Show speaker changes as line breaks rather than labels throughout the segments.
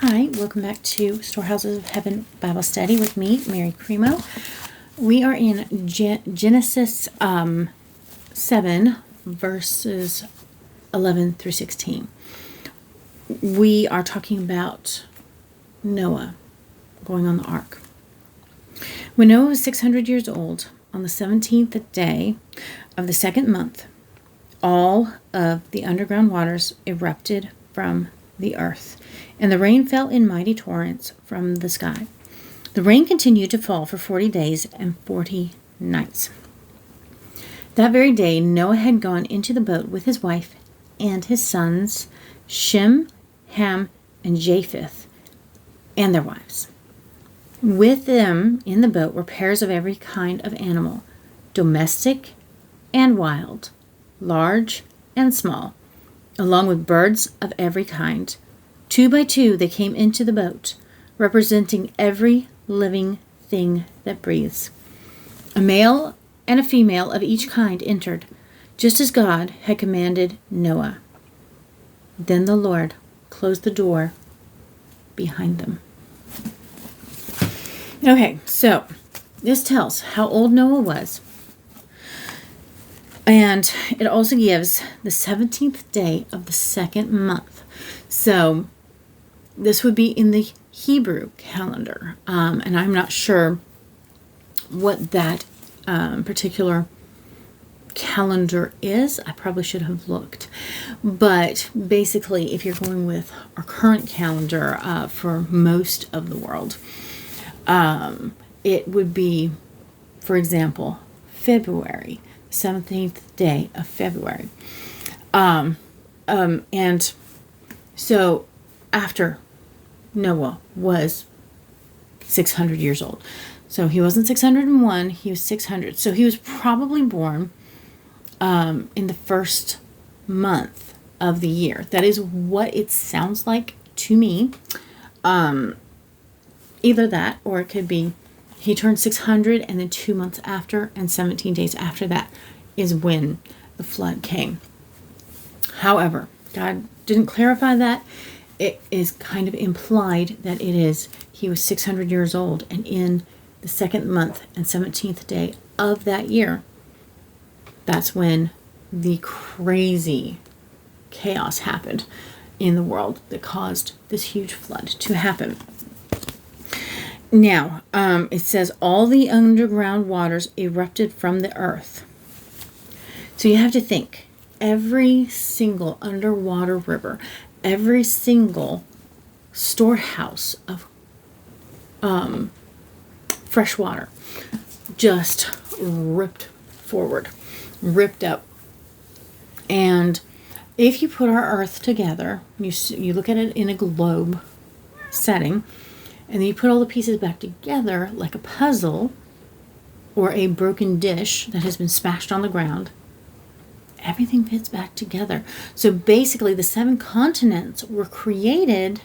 Hi, welcome back to Storehouses of Heaven Bible Study with me, Mary Cremo. We are in Genesis 7, verses 11 through 16. We are talking about Noah going on the ark. When Noah was 600 years old, on the 17th day of the second month, all of the underground waters erupted from the earth, and the rain fell in mighty torrents from the sky. The rain continued to fall for 40 days and 40 nights. That very day, Noah had gone into the boat with his wife and his sons, Shem, Ham, and Japheth, and their wives. With them in the boat were pairs of every kind of animal, domestic and wild, large and small, along with birds of every kind. 2 by 2 they came into the boat, representing every living thing that breathes. A male and a female of each kind entered, just as God had commanded Noah. Then the Lord closed the door behind them. Okay, so this tells how old Noah was. And it also gives the 17th day of the second month. So this would be in the Hebrew calendar. And I'm not sure what that particular calendar is. I probably should have looked. But basically, if you're going with our current calendar for most of the world, it would be, for example, February. 17th day of February. And so after Noah was 600 years old. So he wasn't 601, he was 600. So he was probably born in the first month of the year. That is what it sounds like to me. Either that, or it could be he turned 600, and then 2 months after and 17 days after that is when the flood came. However, God didn't clarify that. It is kind of implied that he was 600 years old, and in the second month and 17th day of that year, that's when the crazy chaos happened in the world that caused this huge flood to happen. Now, it says all the underground waters erupted from the earth. So you have to think, every single underwater river, every single storehouse of fresh water just ripped forward, ripped up. And if you put our earth together, you look at it in a globe setting, and then you put all the pieces back together like a puzzle or a broken dish that has been smashed on the ground, everything fits back together. So basically, the 7 continents were created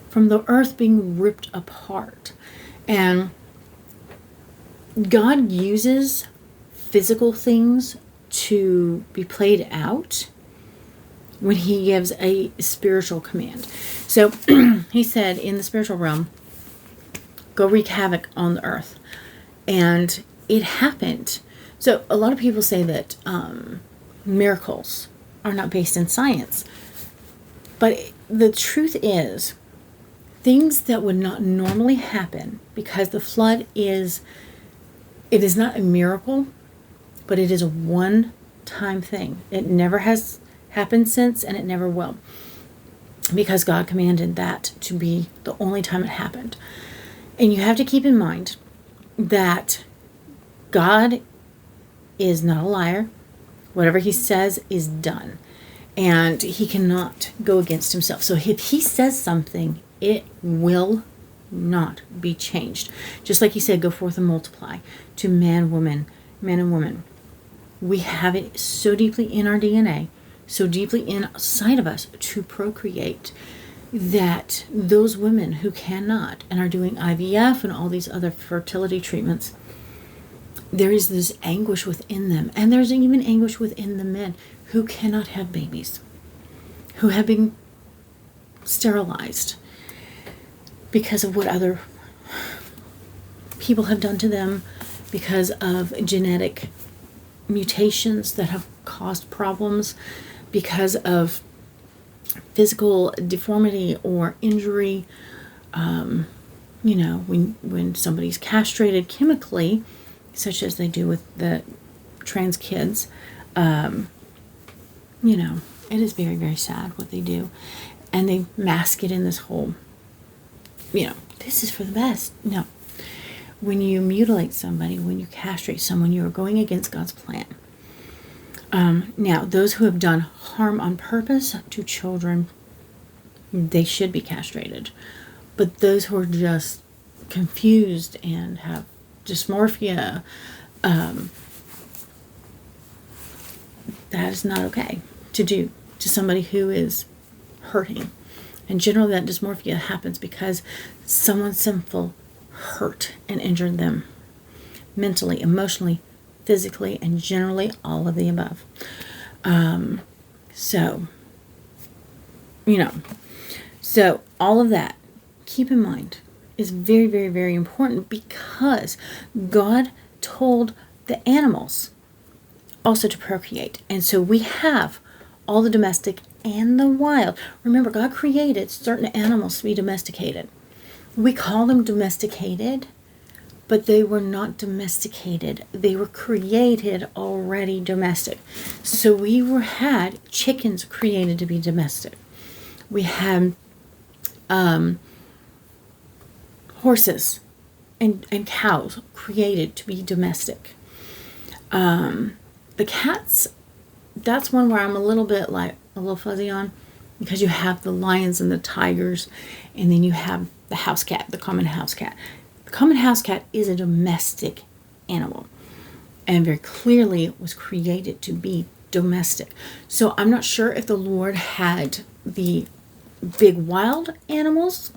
from the earth being ripped apart. And God uses physical things to be played out when he gives a spiritual command. So he said in the spiritual realm, go wreak havoc on the earth. And it happened. So a lot of people say that miracles are not based in science. But the truth is, things that would not normally happen, because the flood it is not a miracle, but it is a one-time thing. It never has happened since, and it never will, because God commanded that to be the only time it happened. And you have to keep in mind that God is not a liar. Whatever he says is done, and he cannot go against himself. So if he says something, it will not be changed. Just like he said, go forth and multiply to man and woman. We have it so deeply in our DNA, so deeply inside of us to procreate, that those women who cannot and are doing IVF and all these other fertility treatments, there is this anguish within them. And there's even anguish within the men who cannot have babies, who have been sterilized because of what other people have done to them, because of genetic mutations that have caused problems, because of physical deformity or injury. When somebody's castrated chemically, such as they do with the trans kids, it is very, very sad what they do. And they mask it in this whole, this is for the best. No. When you mutilate somebody, when you castrate someone, you are going against God's plan. Now, those who have done harm on purpose to children, they should be castrated. But those who are just confused and have dysmorphia, that is not okay to do to somebody who is hurting. And generally that dysmorphia happens because someone sinful hurt and injured them mentally, emotionally, physically, and generally all of the above. So all of that, keep in mind, is very, very, very important, because God told the animals also to procreate. And so we have all the domestic and the wild. Remember, God created certain animals to be domesticated. We call them domesticated, but they were not domesticated. They were created already domestic. So we had chickens created to be domestic. We had horses and cows created to be domestic. The cats, that's one where I'm a little fuzzy on, because you have the lions and the tigers, and then you have the house cat, the common house cat. The common house cat is a domestic animal, and very clearly was created to be domestic. So I'm not sure if the Lord had the big wild animals,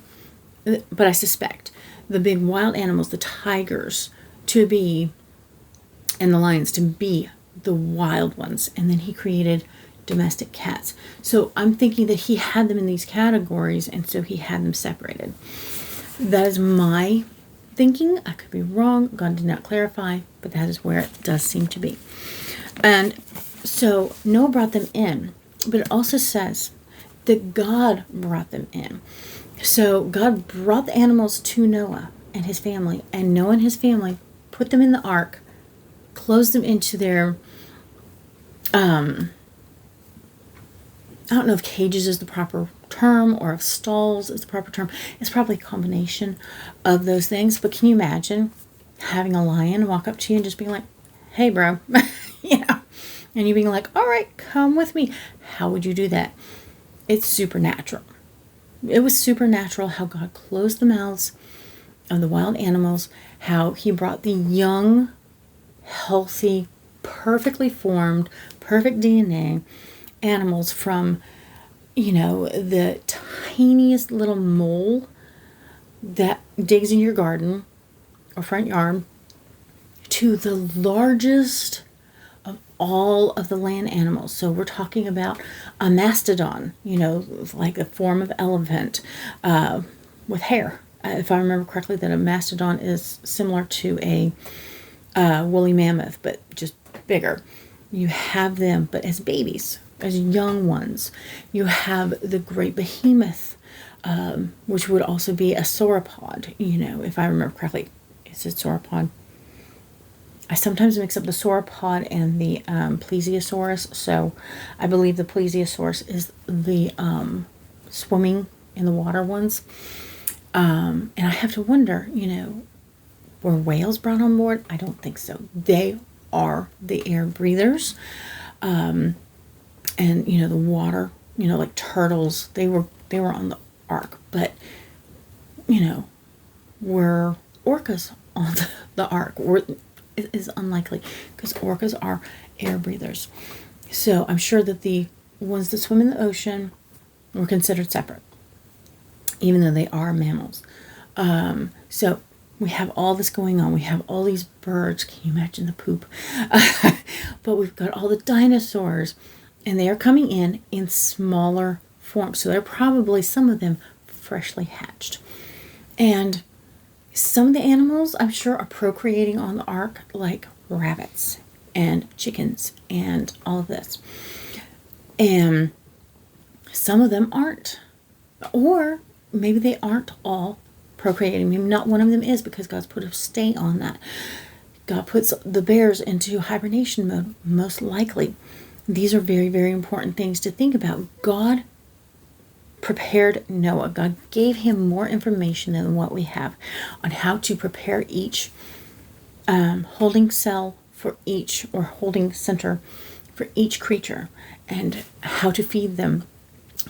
but I suspect the big wild animals, the tigers, to be, and the lions to be the wild ones, and then he created domestic cats. So I'm thinking that he had them in these categories, and so he had them separated. That is my thinking. I could be wrong. God did not clarify, but that is where it does seem to be. And so Noah brought them in, but it also says that God brought them in. So God brought the animals to Noah and his family, and Noah and his family put them in the ark, closed them into their, I don't know if cages is the proper term or if stalls is the proper term. It's probably a combination of those things. But can you imagine having a lion walk up to you and just being like, hey, bro, and you being like, all right, come with me. How would you do that? It's supernatural. It was supernatural how God closed the mouths of the wild animals, how he brought the young, healthy, perfectly formed, perfect DNA animals from, the tiniest little mole that digs in your garden or front yard to the largest of all of the land animals. So we're talking about a mastodon, like a form of elephant with hair. If I remember correctly, that a mastodon is similar to a woolly mammoth, but just bigger. You have them, but as babies, as young ones. You have the great behemoth, which would also be a sauropod, if I remember correctly. Is it sauropod? I sometimes mix up the sauropod and the plesiosaurus. So I believe the plesiosaurus is the swimming in the water ones. And I have to wonder, were whales brought on board? I don't think so. They are the air breathers. And the water, like turtles, they were on the ark. But, were orcas on the ark? It is unlikely, because orcas are air breathers. So I'm sure that the ones that swim in the ocean were considered separate, even though they are mammals. So we have all this going on. We have all these birds. Can you imagine the poop? But we've got all the dinosaurs, and they are coming in smaller formed. So they're probably, some of them, freshly hatched. And some of the animals, I'm sure, are procreating on the ark, like rabbits and chickens and all of this. And some of them aren't. Or maybe they aren't all procreating. Maybe not one of them is, because God's put a stay on that. God puts the bears into hibernation mode, most likely. These are very, very important things to think about. God prepared Noah. God gave him more information than what we have on how to prepare each holding cell for each, or holding center for each creature, and how to feed them.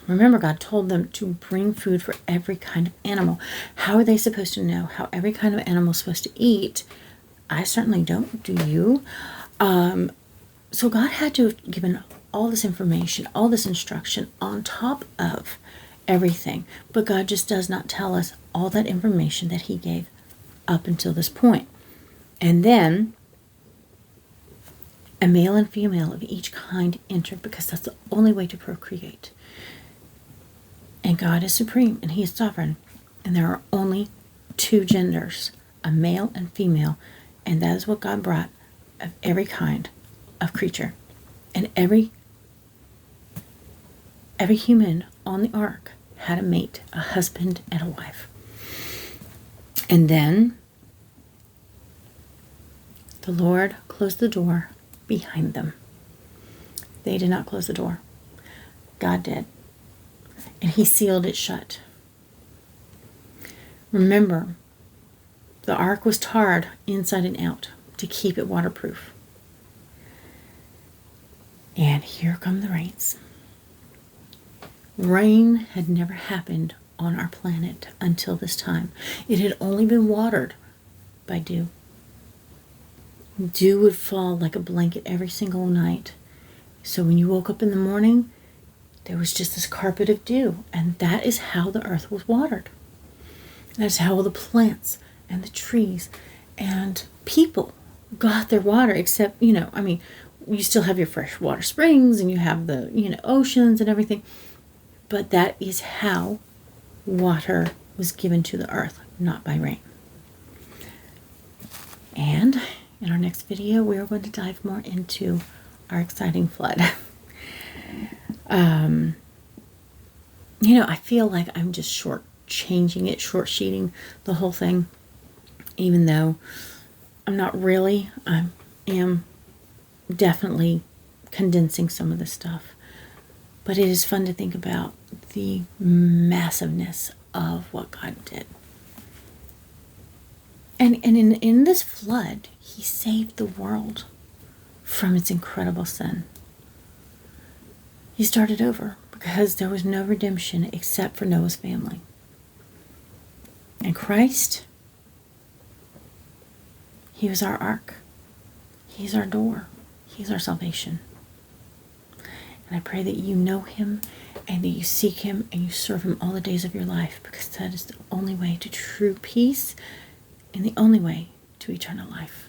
Remember, God told them to bring food for every kind of animal. How are they supposed to know how every kind of animal is supposed to eat? I certainly don't. Do you? So God had to have given all this information, all this instruction on top of everything. But God just does not tell us all that information that he gave up until this point. And then a male and female of each kind entered, because that's the only way to procreate. And God is supreme, and he is sovereign. And there are only two genders, a male and female. And that is what God brought of every kind of creature. And every human on the ark had a mate, a husband and a wife. And then the Lord closed the door behind them. They did not close the door. God did. And he sealed it shut. Remember, the ark was tarred inside and out to keep it waterproof. And here come the rains. Rain had never happened on our planet until this time. It had only been watered by dew. Dew would fall like a blanket every single night. So when you woke up in the morning, there was just this carpet of dew. And that is how the earth was watered. That's how all the plants and the trees and people got their water, except, you still have your freshwater springs and you have the, oceans and everything. But that is how water was given to the earth, not by rain. And in our next video, we are going to dive more into our exciting flood. I feel like I'm just short sheeting the whole thing, even though I'm not really. I am definitely condensing some of the stuff. But it is fun to think about the massiveness of what God did. And in this flood, he saved the world from its incredible sin. He started over because there was no redemption except for Noah's family. And Christ, he was our ark. He's our door. He's our salvation. And I pray that you know him and that you seek him and you serve him all the days of your life, because that is the only way to true peace and the only way to eternal life.